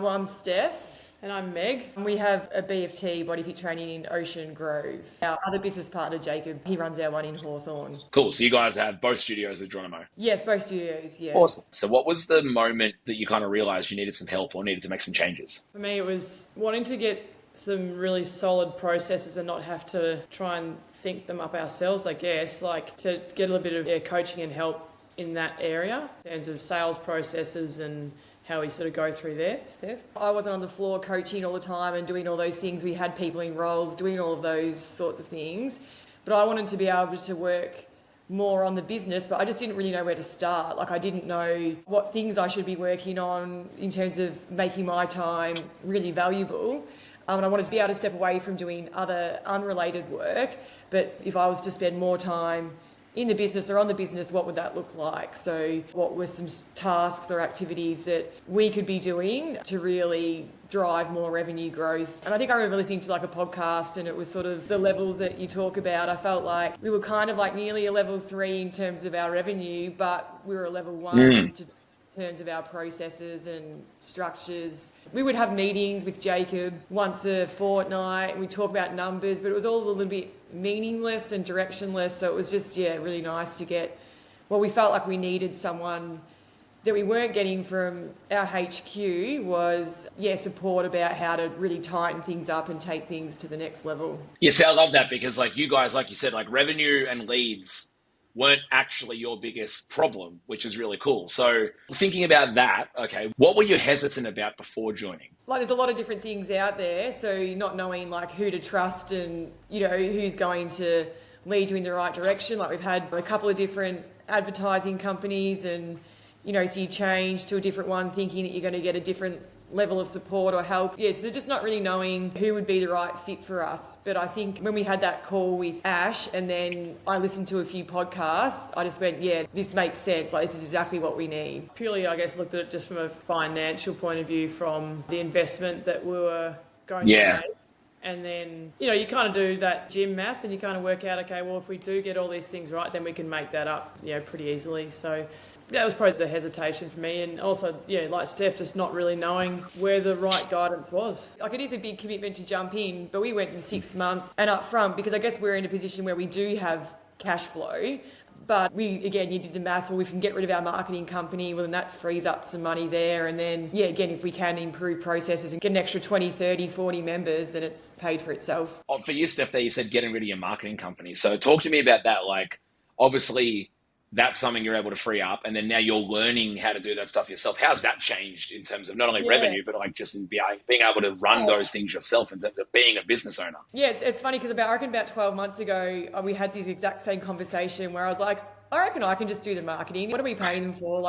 Well, I'm Steph. And I'm Meg. We have a BFT, Body Fit Training in Ocean Grove. Our other business partner, Jacob, he runs our one in Hawthorne. Cool. So you guys have both studios with Geronimo. Yes, both studios, yeah. Awesome. So what was the moment that you kind of realized you needed some help or needed to make some changes? For me, it was wanting to get some really solid processes and not have to try and think them up ourselves, I guess. Like to get a little bit of coaching and help in that area in terms of sales processes and how we sort of go through there, Steph. I wasn't on the floor coaching all the time and doing all those things. We had people in roles doing all of those sorts of things. But I wanted to be able to work more on the business, but I just didn't really know where to start. Like I didn't know what things I should be working on in terms of making my time really valuable. And I wanted to be able to step away from doing other unrelated work. But if I was to spend more time in the business or on the business, what would that look like? So what were some tasks or activities that we could be doing to really drive more revenue growth? And I think I remember listening to like a podcast and it was sort of the levels that you talk about. I felt like we were kind of like nearly a level 3 in terms of our revenue, but we were a level 1 in terms of our processes and structures. We would have meetings with Jacob once a fortnight and we'd talk about numbers, but it was all a little bit meaningless and directionless. So it was just, really nice to get, we felt like we needed someone that we weren't getting from our HQ was, support about how to really tighten things up and take things to the next level. Yes, I love that because like you guys, like you said, like revenue and leads weren't actually your biggest problem, which is really cool. So thinking about that, okay, what were you hesitant about before joining? Like there's a lot of different things out there. So not knowing like who to trust and, who's going to lead you in the right direction. Like we've had a couple of different advertising companies and, so you change to a different one thinking that you're going to get a different level of support or help. So they're just not really knowing who would be the right fit for us. But I think when we had that call with Ash and then I listened to a few podcasts, I just went, this makes sense. Like this is exactly what we need. Purely, I guess, looked at it just from a financial point of view from the investment that we were going to make. And then, you kind of do that gym math and you kind of work out, okay, well, if we do get all these things right, then we can make that up, pretty easily. So that was probably the hesitation for me. And also, like Steph, just not really knowing where the right guidance was. Like it is a big commitment to jump in, but we went in 6 months and up front because I guess we're in a position where we do have cash flow. But you did the maths, we can get rid of our marketing company, well, then that frees up some money there. And then, if we can improve processes and get an extra 20, 30, 40 members, then it's paid for itself. Oh, for you, Steph, there you said getting rid of your marketing company. So talk to me about that. Like, obviously, that's something you're able to free up. And then now you're learning how to do that stuff yourself. How's that changed in terms of not only revenue, but like just in being able to run those things yourself in terms of being a business owner? Yeah, it's funny because I reckon about 12 months ago, we had this exact same conversation where I was like, I reckon I can just do the marketing. What are we paying them for?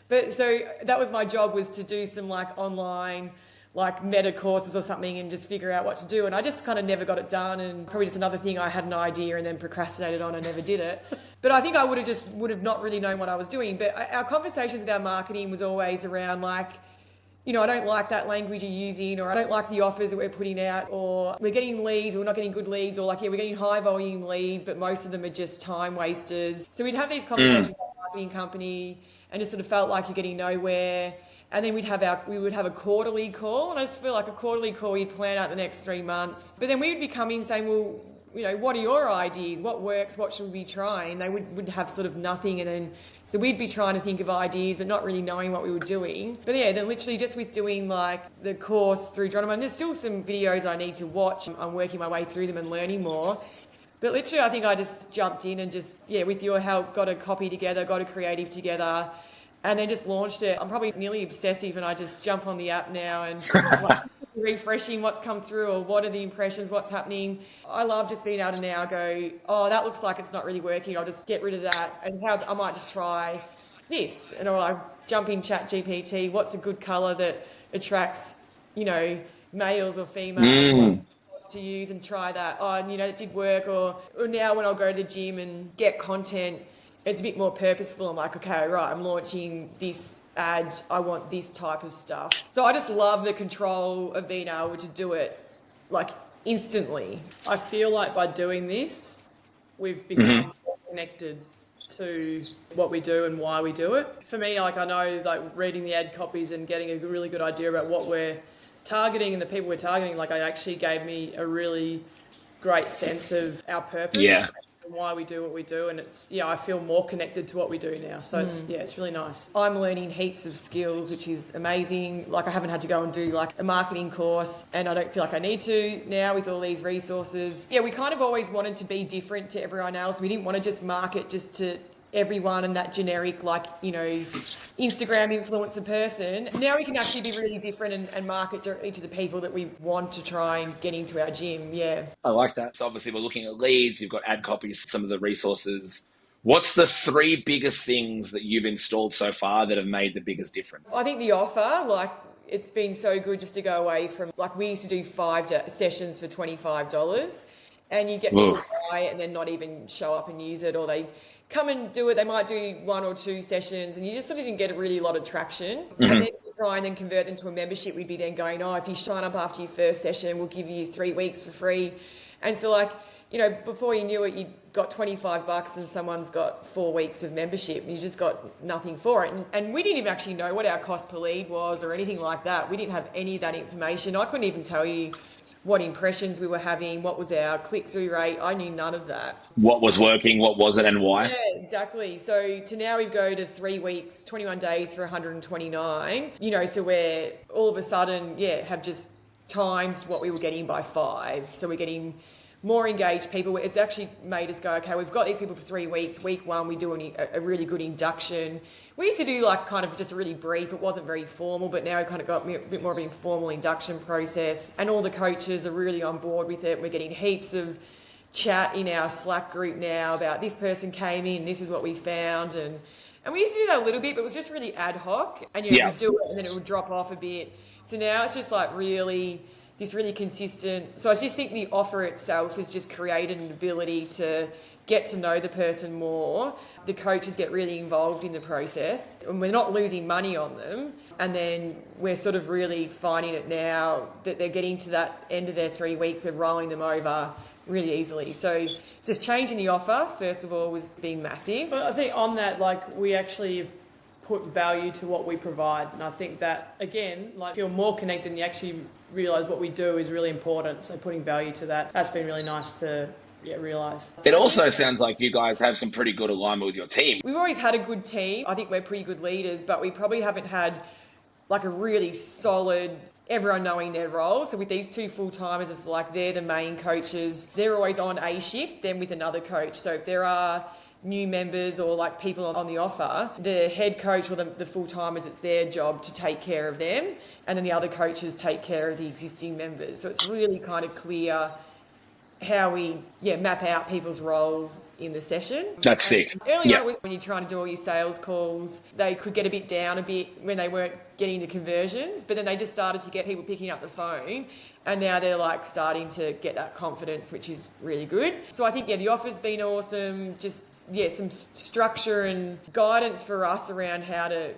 But so that was my job, was to do some like online like meta courses or something and just figure out what to do. And I just kind of never got it done. And probably just another thing I had an idea and then procrastinated on and never did it. But I think I would have not really known what I was doing. But our conversations with our marketing was always around like, I don't like that language you're using, or I don't like the offers that we're putting out, or we're getting leads, or we're not getting good leads, or we're getting high volume leads, but most of them are just time wasters. So we'd have these conversations with our marketing company and just sort of felt like you're getting nowhere. And then we would have a quarterly call, and I just feel like a quarterly call, you'd plan out the next 3 months. But then we would be coming saying, well, what are your ideas? What works? What should we be trying? They would have sort of nothing. And then, so we'd be trying to think of ideas, but not really knowing what we were doing. But then literally just with doing like the course through Geronimo, and there's still some videos I need to watch. I'm working my way through them and learning more. But literally, I think I just jumped in and just, with your help, got a copy together, got a creative together, and then just launched it. I'm probably nearly obsessive and I just jump on the app now and like, refreshing what's come through or what are the impressions, what's happening. I love just being able to now go, oh, that looks like it's not really working. I'll just get rid of that and I might just try this. And I'll jump in Chat GPT. What's a good colour that attracts, males or females to use, and try that. Oh, and, it did work. Or now when I'll go to the gym and get content, it's a bit more purposeful. I'm like, okay, right, I'm launching this ad. I want this type of stuff. So I just love the control of being able to do it like instantly. I feel like by doing this, we've become more connected to what we do and why we do it. For me, like I know, like reading the ad copies and getting a really good idea about what we're targeting and the people we're targeting, like it actually gave me a really great sense of our purpose. Yeah. And why we do what we do, and it's I feel more connected to what we do now, so it's really nice. I'm learning heaps of skills, which is amazing. Like I haven't had to go and do like a marketing course, and I don't feel like I need to now with all these resources. Yeah, we kind of always wanted to be different to everyone else. We didn't want to just market just to everyone and that generic, like, Instagram influencer person. Now we can actually be really different and market directly to the people that we want to try and get into our gym. Yeah. I like that. So obviously we're looking at leads, you've got ad copies, some of the resources. What's the 3 biggest things that you've installed so far that have made the biggest difference? I think the offer, like, it's been so good just to go away from, like, we used to do 5 sessions for $25, and you get people to buy it and then not even show up and use it, or they come and do it. They might do 1 or 2 sessions, and you just sort of didn't get really a lot of traction. Mm-hmm. And then to try and then convert them to a membership, we'd be then going, if you sign up after your first session, we'll give you 3 weeks for free. And so, like, before you knew it, you got $25 and someone's got 4 weeks of membership, and you just got nothing for it. And we didn't even actually know what our cost per lead was or anything like that. We didn't have any of that information. I couldn't even tell you what impressions we were having, what was our click-through rate. I knew none of that. What was working, what wasn't, and why? Yeah, exactly. So to now we go to 3 weeks, 21 days for 129, so we're all of a sudden, have just times what we were getting by 5. So we're getting more engaged people. It's actually made us go, okay, we've got these people for 3 weeks. Week 1, we do a really good induction. We used to do like kind of just a really brief. It wasn't very formal, but now we've kind of got a bit more of an informal induction process, and all the coaches are really on board with it. We're getting heaps of chat in our Slack group now about this person came in, this is what we found. And we used to do that a little bit, but it was just really ad hoc, and we'd do it and then it would drop off a bit. So now it's just like really consistent. So I just think the offer itself has just created an ability to get to know the person more. The coaches get really involved in the process, and we're not losing money on them. And then we're sort of really finding it now that they're getting to that end of their 3 weeks, we're rolling them over really easily. So just changing the offer, first of all, was being massive. But I think on that, like, we actually put value to what we provide. And I think that, again, like, feel more connected, and you actually realise what we do is really important. So putting value to that's been really nice to realise. It also sounds like you guys have some pretty good alignment with your team. We've always had a good team. I think we're pretty good leaders, but we probably haven't had like a really solid, everyone knowing their role. So with these 2 full-timers, it's like they're the main coaches. They're always on a shift, then with another coach. So if there are new members or like people on the offer, the head coach or the full-timers, it's their job to take care of them. And then the other coaches take care of the existing members. So it's really kind of clear how we map out people's roles in the session. That's sick. Early on, it was when you're trying to do all your sales calls, they could get a bit down a bit when they weren't getting the conversions, but then they just started to get people picking up the phone, and now they're like starting to get that confidence, which is really good. So I think the offer's been awesome. Just some structure and guidance for us around how to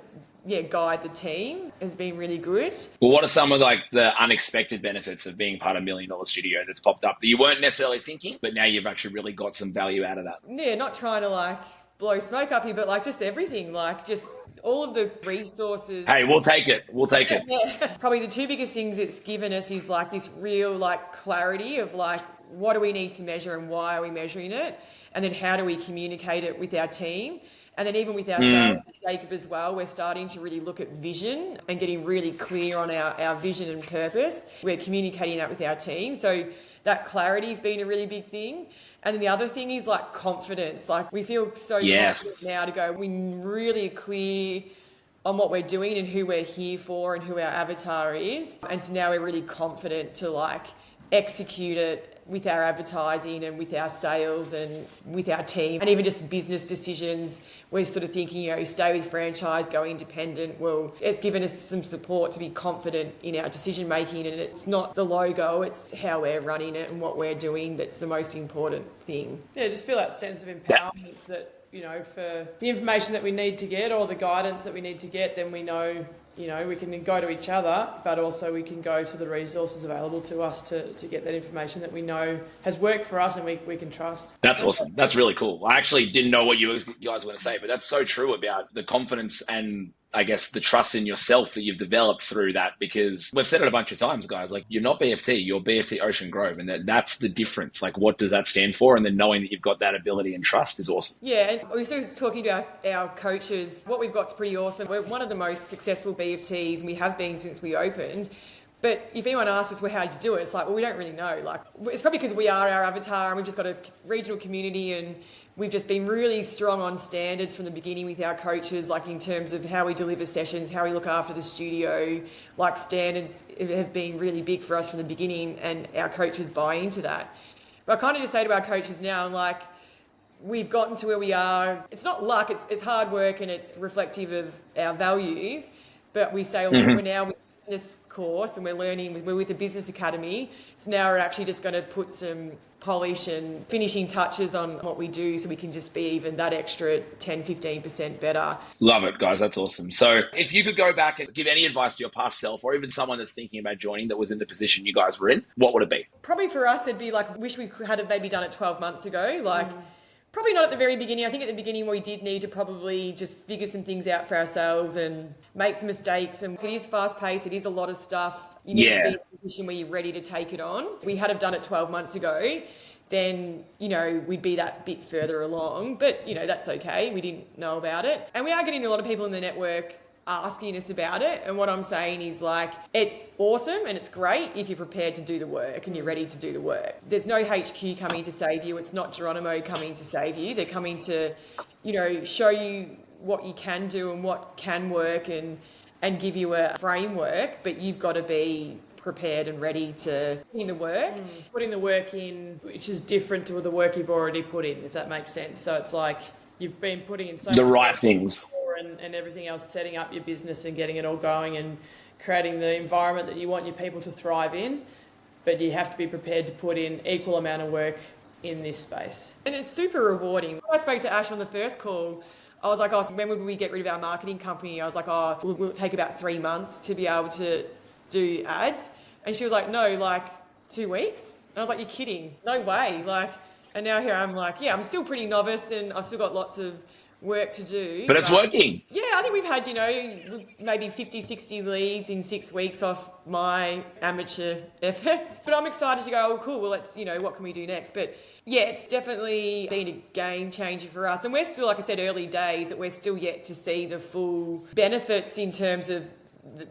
guide the team has been really good. Well, what are some of like the unexpected benefits of being part of $1 Million Studio that's popped up that you weren't necessarily thinking, but now you've actually really got some value out of that? Yeah, not trying to like blow smoke up here, but like just everything, like just all of the resources. Hey, we'll take it. We'll take it. Yeah. Probably the 2 biggest things it's given us is like this real like clarity of like, what do we need to measure and why are we measuring it? And then how do we communicate it with our team? And then even with our sales, Jacob, as well, we're starting to really look at vision and getting really clear on our vision and purpose. We're communicating that with our team. So that clarity has been a really big thing. And then the other thing is like confidence. Like we feel so confident now to go, we really are clear on what we're doing and who we're here for and who our avatar is. And so now we're really confident to like execute it with our advertising and with our sales and with our team, and even just business decisions. We're sort of thinking, stay with franchise, go independent. Well, it's given us some support to be confident in our decision making, and it's not the logo, it's how we're running it and what we're doing that's the most important thing. Yeah, just feel that sense of empowerment that, for the information that we need to get or the guidance that we need to get, then we know you know, we can go to each other, but also we can go to the resources available to us to get that information that we know has worked for us and we can trust. That's awesome. That's really cool. I actually didn't know what you guys were going to say, but that's so true about the confidence and I guess the trust in yourself that you've developed through that, because we've said it a bunch of times, guys, like you're not BFT, you're BFT Ocean Grove. And that's the difference. Like, what does that stand for? And then knowing that you've got that ability and trust is awesome. Yeah, and we were talking to our coaches. What we've got is pretty awesome. We're one of the most successful BFTs, and we have been since we opened. But if anyone asks us, well, how did you do it? It's like, well, we don't really know. Like, it's probably because we are our avatar and we've just got a regional community, and we've just been really strong on standards from the beginning with our coaches, like in terms of how we deliver sessions, how we look after the studio. Like, standards have been really big for us from the beginning, and our coaches buy into that. But I kind of just say to our coaches now, I'm like, we've gotten to where we are. It's not luck, it's hard work, and it's reflective of our values. But we say, well, we're now with this course and we're with the business academy. So now we're actually just going to put some polish and finishing touches on what we do so we can just be even that extra 10-15% better. Love it, guys. That's awesome. So if you could go back and give any advice to your past self, or even someone that's thinking about joining that was in the position you guys were in, what would it be? Probably for us, it'd be like, wish we had maybe done it 12 months ago. Like, probably not at the very beginning. I think at the beginning we did need to probably just figure some things out for ourselves and make some mistakes. And it is fast paced. It is a lot of stuff. You need to be in a position where you're ready to take it on. We had have done it 12 months ago, then, you know, we'd be that bit further along. But, you know, that's okay. We didn't know about it. And we are getting a lot of people in the network asking us about it. And what I'm saying is, like, it's awesome and it's great if you're prepared to do the work and you're ready to do the work. There's no HQ coming to save you. It's not Geronimo coming to save you. They're coming to, you know, show you what you can do and what can work and give you a framework, but you've got to be prepared and ready to put in the work. Putting the work in, which is different to the work you've already put in, if that makes sense. So it's like you've been putting in so the right things. And everything else, setting up your business and getting it all going and creating the environment that you want your people to thrive in, but you have to be prepared to put in equal amount of work in this space. And it's super rewarding. I spoke to Ash on the first call. I was like, oh, when would we get rid of our marketing company? I was like, oh, will it take about 3 months to be able to do ads? And she was like, no, like 2 weeks. And I was like, you're kidding. No way. Like, and now here I'm like, yeah, I'm still pretty novice and I've still got lots of work to do. But it's working. Yeah, I think we've had, you know, maybe 50, 60 leads in 6 weeks off my amateur efforts. But I'm excited to go, oh, cool, well, let's, you know, what can we do next? But yeah, it's definitely been a game changer for us. And we're still, like I said, early days, that we're still yet to see the full benefits in terms of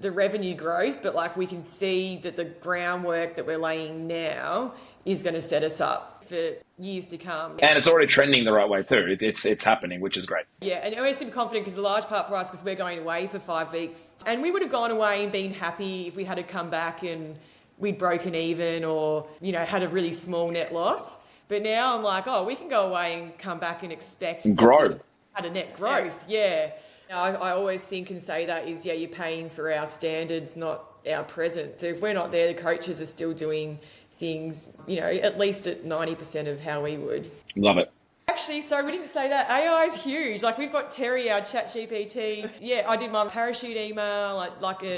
the revenue growth. But like, we can see that the groundwork that we're laying now is going to set us up for years to come. And it's already trending the right way too. It's happening, which is great. Yeah, and we're super confident because the large part for us, because we're going away for 5 weeks, and we would have gone away and been happy if we had to come back and we'd broken even or, you know, had a really small net loss. But now I'm like, oh, we can go away and come back and expect grow. Had a net growth. Yeah. I always think and say that is, yeah, you're paying for our standards, not our present. So if we're not there, the coaches are still doing things, you know, at least at 90% of how we would. Love it. Actually, sorry, we didn't say that. AI is huge. Like, we've got Terry, our chat GPT. Yeah, I did my parachute email,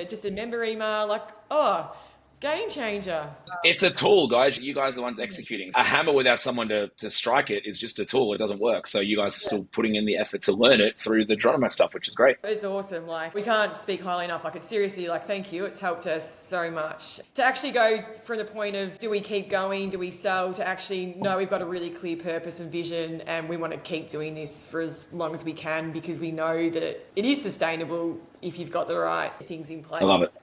just a member email. Like, oh, game changer. It's a tool, guys. You guys are the ones executing. A hammer without someone to strike it is just a tool. It doesn't work. So you guys are still putting in the effort to learn it through the Geronimo stuff, which is great. It's awesome. Like, we can't speak highly enough. Like, it's seriously, like, thank you. It's helped us so much. To actually go from the point of, do we keep going? Do we sell? To actually, no, we've got a really clear purpose and vision, and we want to keep doing this for as long as we can, because we know that it is sustainable if you've got the right things in place. I love it.